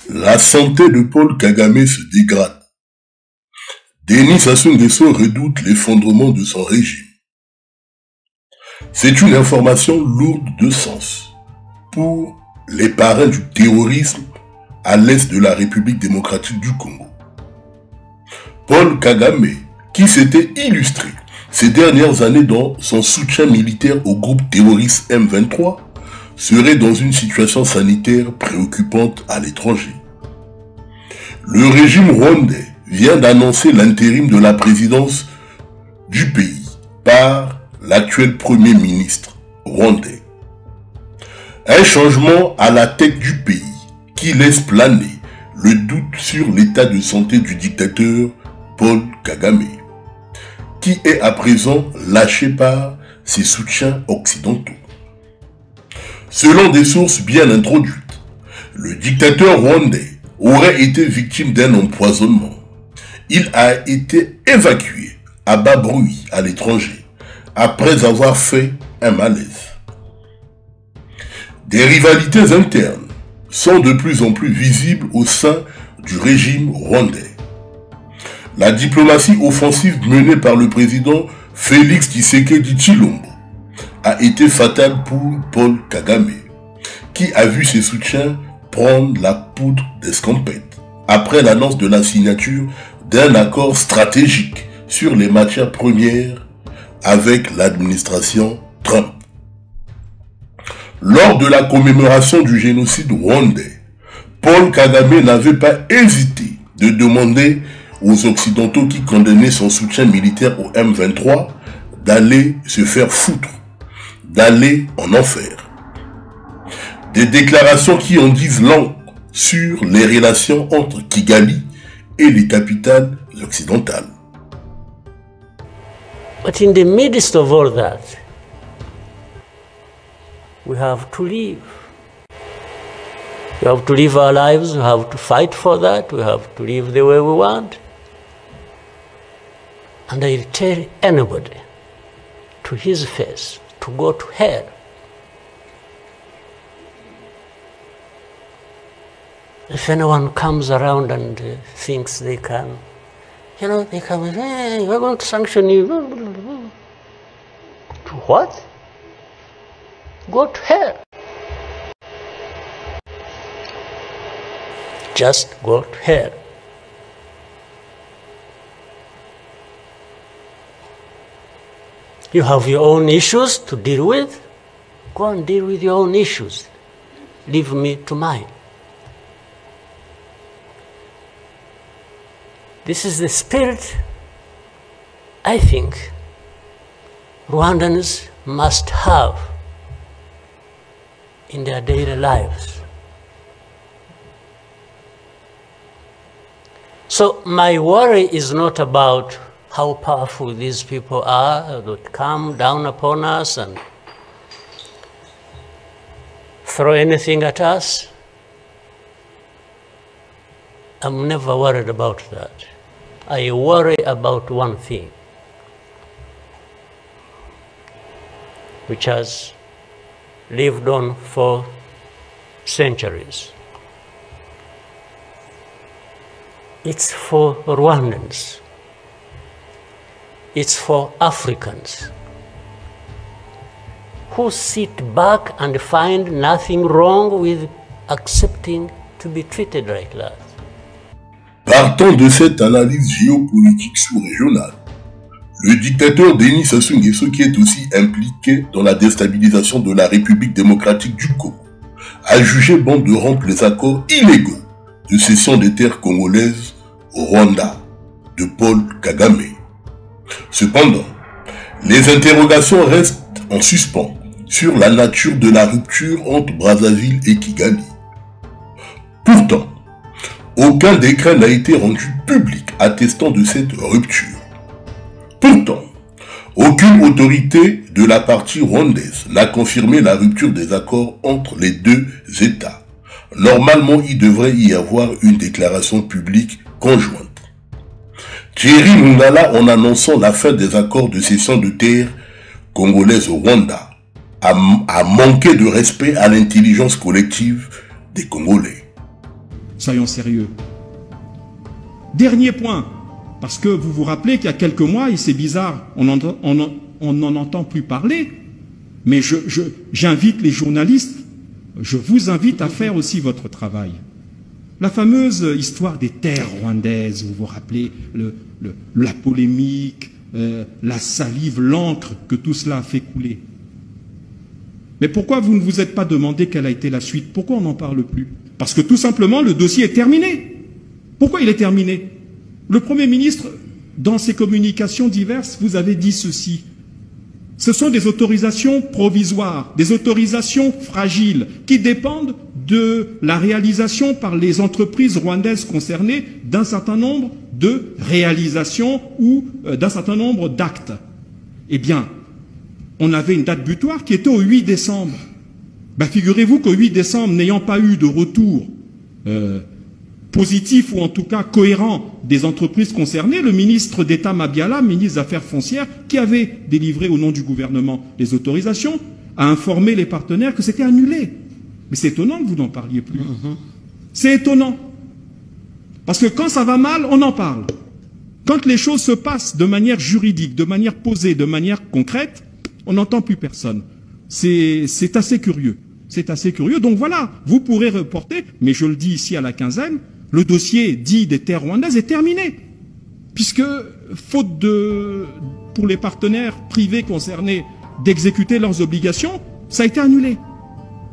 La santé de Paul Kagame se dégrade. Denis Sassou Nguesso redoute l'effondrement de son régime. C'est une information lourde de sens pour les parrains du terrorisme à l'est de la République démocratique du Congo. Paul Kagame, qui s'était illustré ces dernières années dans son soutien militaire au groupe terroriste M23, serait dans une situation sanitaire préoccupante à l'étranger. Le régime rwandais vient d'annoncer l'intérim de la présidence du pays par l'actuel premier ministre rwandais. Un changement à la tête du pays qui laisse planer le doute sur l'état de santé du dictateur Paul Kagame, qui est à présent lâché par ses soutiens occidentaux. Selon des sources bien introduites, le dictateur rwandais aurait été victime d'un empoisonnement. Il a été évacué à bas bruit à l'étranger après avoir fait un malaise. Des rivalités internes sont de plus en plus visibles au sein du régime rwandais. La diplomatie offensive menée par le président Félix Tshisekedi Tshilombo a été fatale pour Paul Kagame, qui a vu ses soutiens prendre la poudre d'escampette après l'annonce de la signature d'un accord stratégique sur les matières premières avec l'administration Trump. Lors de la commémoration du génocide rwandais, Paul Kagame n'avait pas hésité de demander aux Occidentaux qui condamnaient son soutien militaire au M23 d'aller se faire foutre, d'aller en enfer. Des déclarations qui en disent long sur les relations entre Kigali et les capitales occidentales. But in the midst of all that, we have to live. We have to live our lives, we have to fight for that, we have to live the way we want. And I tell anybody to his face to go to hell. If anyone comes around and thinks they can, they come and say, hey, we're going to sanction you. To what? Go to hell. Just go to hell. You have your own issues to deal with. Go and deal with your own issues. Leave me to mine. This is the spirit I think Rwandans must have in their daily lives. So my worry is not about how powerful these people are that come down upon us and throw anything at us. I'm never worried about that. I worry about one thing, which has lived on for centuries. It's for Rwandans. It's for Africans who sit back and find nothing wrong with accepting to be treated like that. Partant de cette analyse géopolitique sous-régionale, le dictateur Denis Sassou Nguesso, qui est aussi impliqué dans la déstabilisation de la République démocratique du Congo, a jugé bon de rompre les accords illégaux de cession des terres congolaises au Rwanda de Paul Kagame. Cependant, les interrogations restent en suspens sur la nature de la rupture entre Brazzaville et Kigali. Pourtant, aucun décret n'a été rendu public attestant de cette rupture. Pourtant, aucune autorité de la partie rwandaise n'a confirmé la rupture des accords entre les deux États. Normalement, il devrait y avoir une déclaration publique conjointe. Thierry Mungala, en annonçant la fin des accords de cession de terres congolaises au Rwanda, a manqué de respect à l'intelligence collective des Congolais. Soyons sérieux. Dernier point, parce que vous vous rappelez qu'il y a quelques mois, et c'est bizarre, on n'en entend plus parler, mais j'invite les journalistes, je vous invite à faire aussi votre travail. La fameuse histoire des terres rwandaises, vous vous rappelez, la polémique, la salive, l'encre que tout cela a fait couler. Mais pourquoi vous ne vous êtes pas demandé quelle a été la suite? Pourquoi on n'en parle plus? Parce que tout simplement, le dossier est terminé. Pourquoi il est terminé? Le Premier ministre, dans ses communications diverses, vous avez dit ceci. Ce sont des autorisations provisoires, des autorisations fragiles, qui dépendent de la réalisation par les entreprises rwandaises concernées d'un certain nombre de réalisations ou d'un certain nombre d'actes. Eh bien, on avait une date butoir qui était au 8 décembre. Ben, figurez-vous qu'au 8 décembre, n'ayant pas eu de retour positif ou en tout cas cohérent des entreprises concernées, le ministre d'État Mabiala, ministre des Affaires foncières, qui avait délivré au nom du gouvernement les autorisations, a informé les partenaires que c'était annulé. Mais c'est étonnant que vous n'en parliez plus. C'est étonnant. Parce que quand ça va mal, on en parle. Quand les choses se passent de manière juridique, de manière posée, de manière concrète, on n'entend plus personne. C'est assez curieux. C'est assez curieux. Donc voilà, vous pourrez reporter, mais je le dis ici à la quinzaine, le dossier dit des terres rwandaises est terminé. Puisque, faute pour les partenaires privés concernés d'exécuter leurs obligations, ça a été annulé.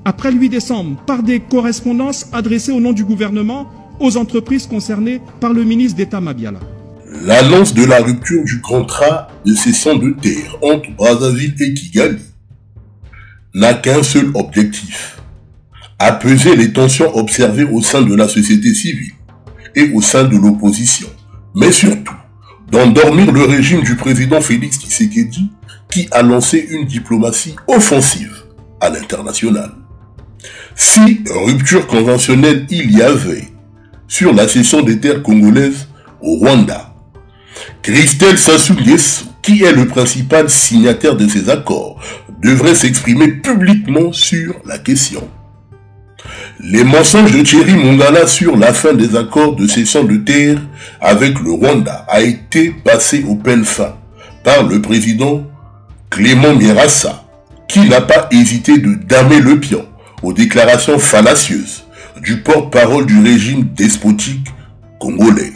Après le 8 décembre, par des correspondances adressées au nom du gouvernement aux entreprises concernées par le ministre d'État Mabiala. L'annonce de la rupture du contrat de cession de terre entre Brazzaville et Kigali n'a qu'un seul objectif: apaiser les tensions observées au sein de la société civile et au sein de l'opposition, mais surtout d'endormir le régime du président Félix Tshisekedi qui a lancé une diplomatie offensive à l'international. Si rupture conventionnelle il y avait sur la cession des terres congolaises au Rwanda, Christelle Sassou Nguesso, qui est le principal signataire de ces accords, devrait s'exprimer publiquement sur la question. Les mensonges de Thierry Mongala sur la fin des accords de cession de terre avec le Rwanda a été passé au peigne fin par le président Clément Mirassa, qui n'a pas hésité de damer le pion aux déclarations fallacieuses du porte-parole du régime despotique congolais.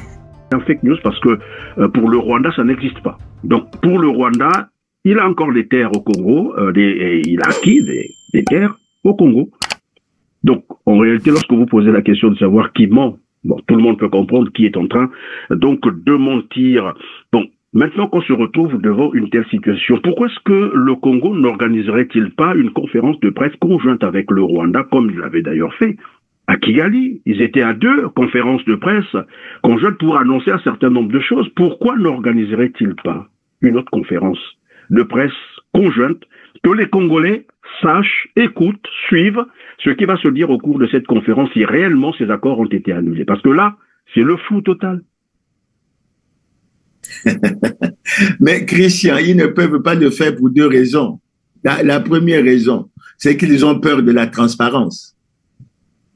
Un fake news parce que pour le Rwanda, ça n'existe pas. Donc pour le Rwanda, il a encore des terres au Congo, il a acquis des terres au Congo. Donc en réalité, lorsque vous posez la question de savoir qui ment, bon, tout le monde peut comprendre qui est en train donc de mentir. Bon, maintenant qu'on se retrouve devant une telle situation, pourquoi est-ce que le Congo n'organiserait-il pas une conférence de presse conjointe avec le Rwanda, comme il l'avait d'ailleurs fait à Kigali? Ils étaient à 2 conférences de presse conjointes pour annoncer un certain nombre de choses. Pourquoi n'organiserait-il pas une autre conférence de presse conjointe que les Congolais sachent, écoutent, suivent ce qui va se dire au cours de cette conférence si réellement ces accords ont été annulés? Parce que là, c'est le flou total. Mais Christian, ils ne peuvent pas le faire pour 2 raisons. La première raison, c'est qu'ils ont peur de la transparence.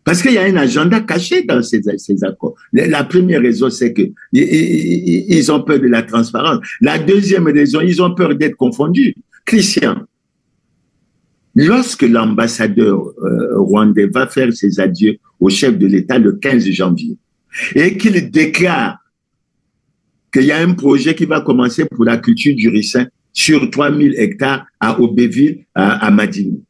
Parce qu'il y a un agenda caché dans ces accords. La première raison, c'est que ils ont peur de la transparence. La deuxième raison, ils ont peur d'être confondus. Christian, lorsque l'ambassadeur rwandais va faire ses adieux au chef de l'État le 15 janvier et qu'il déclare qu'il y a un projet qui va commencer pour la culture du ricin sur 3000 hectares à Obéville, à Madini.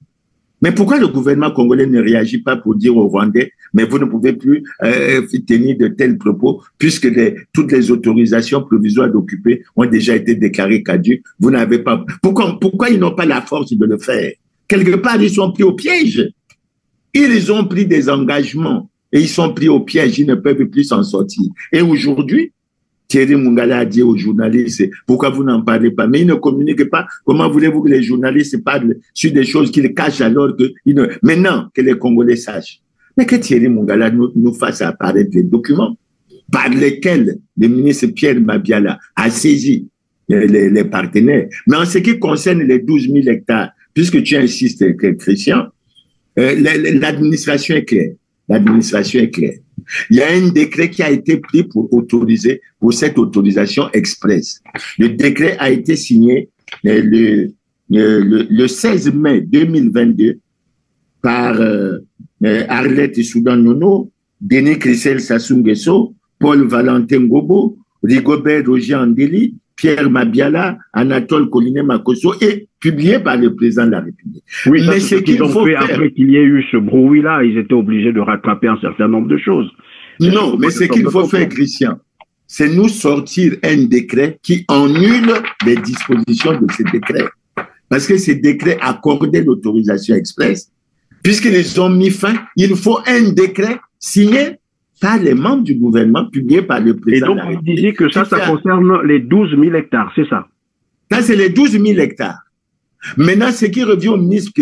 Mais pourquoi le gouvernement congolais ne réagit pas pour dire aux Rwandais, mais vous ne pouvez plus tenir de tels propos puisque toutes les autorisations provisoires d'occuper ont déjà été déclarées caduques. Vous n'avez pas. Pourquoi ils n'ont pas la force de le faire? Quelque part, ils sont pris au piège. Ils ont pris des engagements et ils sont pris au piège. Ils ne peuvent plus s'en sortir. Et aujourd'hui, Thierry Mongala a dit aux journalistes, pourquoi vous n'en parlez pas? Mais ils ne communiquent pas. Comment voulez-vous que les journalistes parlent sur des choses qu'ils cachent alors que maintenant que les Congolais sachent? Mais que Thierry Mongala nous fasse apparaître des documents par lesquels le ministre Pierre Mabiala a saisi les partenaires. Mais en ce qui concerne les 12 000 hectares, puisque tu insistes, Christian, l'administration est claire. L'administration est claire. Il y a un décret qui a été pris pour cette autorisation express. Le décret a été signé le 16 mai 2022 par Arlette Soudan Nono, Denis Christel Sassou Nguesso, Paul Valentin Gobo, Rigobert Roger Andeli, Pierre Mabiala, Anatole Colinet Makosso, et publié par le président de la République. Oui, mais c'est ce qu'ils ont fait après qu'il y ait eu ce bruit-là, ils étaient obligés de rattraper un certain nombre de choses. Non, mais ce qu'il faut faire, Christian, c'est nous sortir un décret qui annule les dispositions de ce décret. Parce que ce décret accordait l'autorisation express. Puisqu'ils ont mis fin, il faut un décret signé par les membres du gouvernement, publié par le président. Et donc, vous disiez que ça concerne les 12 000 hectares, c'est ça? Ça, c'est les 12 000 hectares. Maintenant, ce qui revient au ministre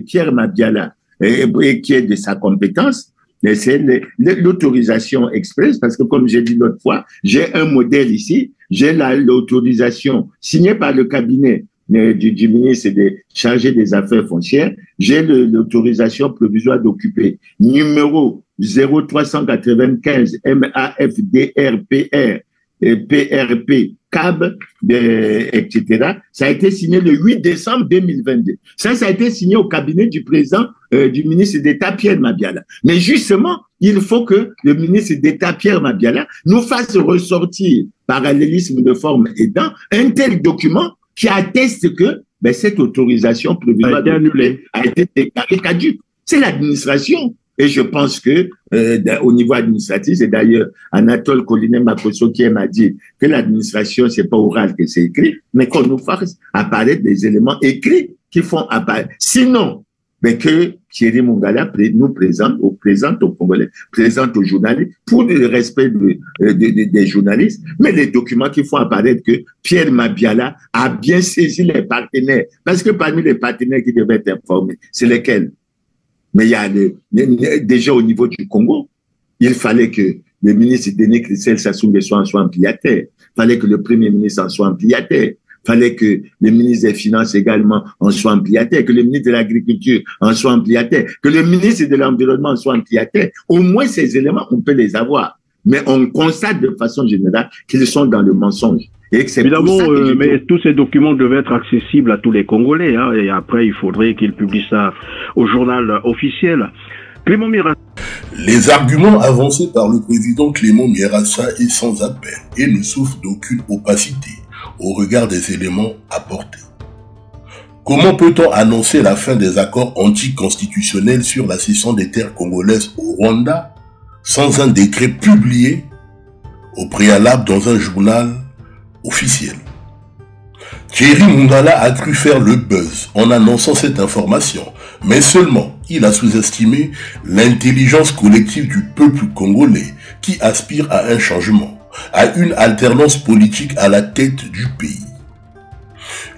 Pierre Mabiala, et qui est de sa compétence, c'est l'autorisation express, parce que comme j'ai dit l'autre fois, j'ai un modèle ici, j'ai l'autorisation signée par le cabinet du ministre chargé des Affaires foncières, j'ai l'autorisation provisoire d'occuper numéro 0395 MAFDRPR PRP, CAB, etc. Ça a été signé le 8 décembre 2022. Ça a été signé au cabinet du président, du ministre d'État Pierre Mabiala. Mais justement, il faut que le ministre d'État Pierre Mabiala nous fasse ressortir, parallélisme de forme aidant, un tel document qui atteste que cette autorisation provisoire a été déclarée caduque. C'est l'administration. Et je pense que au niveau administratif, c'est d'ailleurs Anatole Colinet Makosso qui m'a dit que l'administration, c'est pas oral que c'est écrit, mais qu'on nous fasse apparaître des éléments écrits qui font apparaître. Sinon, que Thierry Mongala nous présente aux Congolais, présente aux journalistes, pour le respect des journalistes, mais les documents qui font apparaître que Pierre Mabiala a bien saisi les partenaires. Parce que parmi les partenaires qui devaient être informés, c'est lesquels? Mais il y a déjà au niveau du Congo, il fallait que le ministre Denis Christel Sassou Nguesso en soit ampliataire. Il fallait que le premier ministre en soit ampliataire. Il fallait que le ministre des Finances également en soit ampliataire, que le ministre de l'Agriculture en soit ampliataire, que le ministre de l'Environnement en soit ampliataire. Au moins, ces éléments, on peut les avoir. Mais on constate de façon générale qu'ils sont dans le mensonge. Évidemment, mais tous ces documents devaient être accessibles à tous les Congolais, hein, et après, il faudrait qu'ils publient ça au journal officiel. Clément Mirassa. Les arguments avancés par le président Clément Mirassa est sans appel et ne souffrent d'aucune opacité au regard des éléments apportés. Comment peut-on annoncer la fin des accords anticonstitutionnels sur la cession des terres congolaises au Rwanda sans un décret publié au préalable dans un journal officiel? Thierry Mongala a cru faire le buzz en annonçant cette information, mais seulement il a sous-estimé l'intelligence collective du peuple congolais qui aspire à un changement, à une alternance politique à la tête du pays.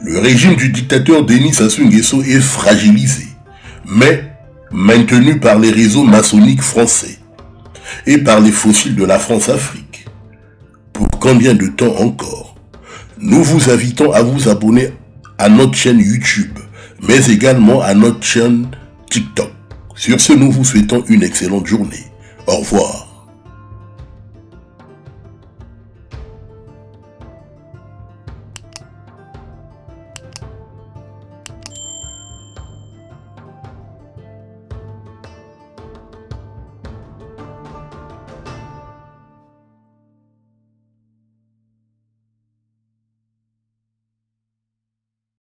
Le régime du dictateur Denis Sassou Nguesso est fragilisé, mais maintenu par les réseaux maçonniques français et par les fossiles de la France-Afrique. Pour combien de temps encore? Nous vous invitons à vous abonner à notre chaîne YouTube, mais également à notre chaîne TikTok. Sur ce, nous vous souhaitons une excellente journée. Au revoir.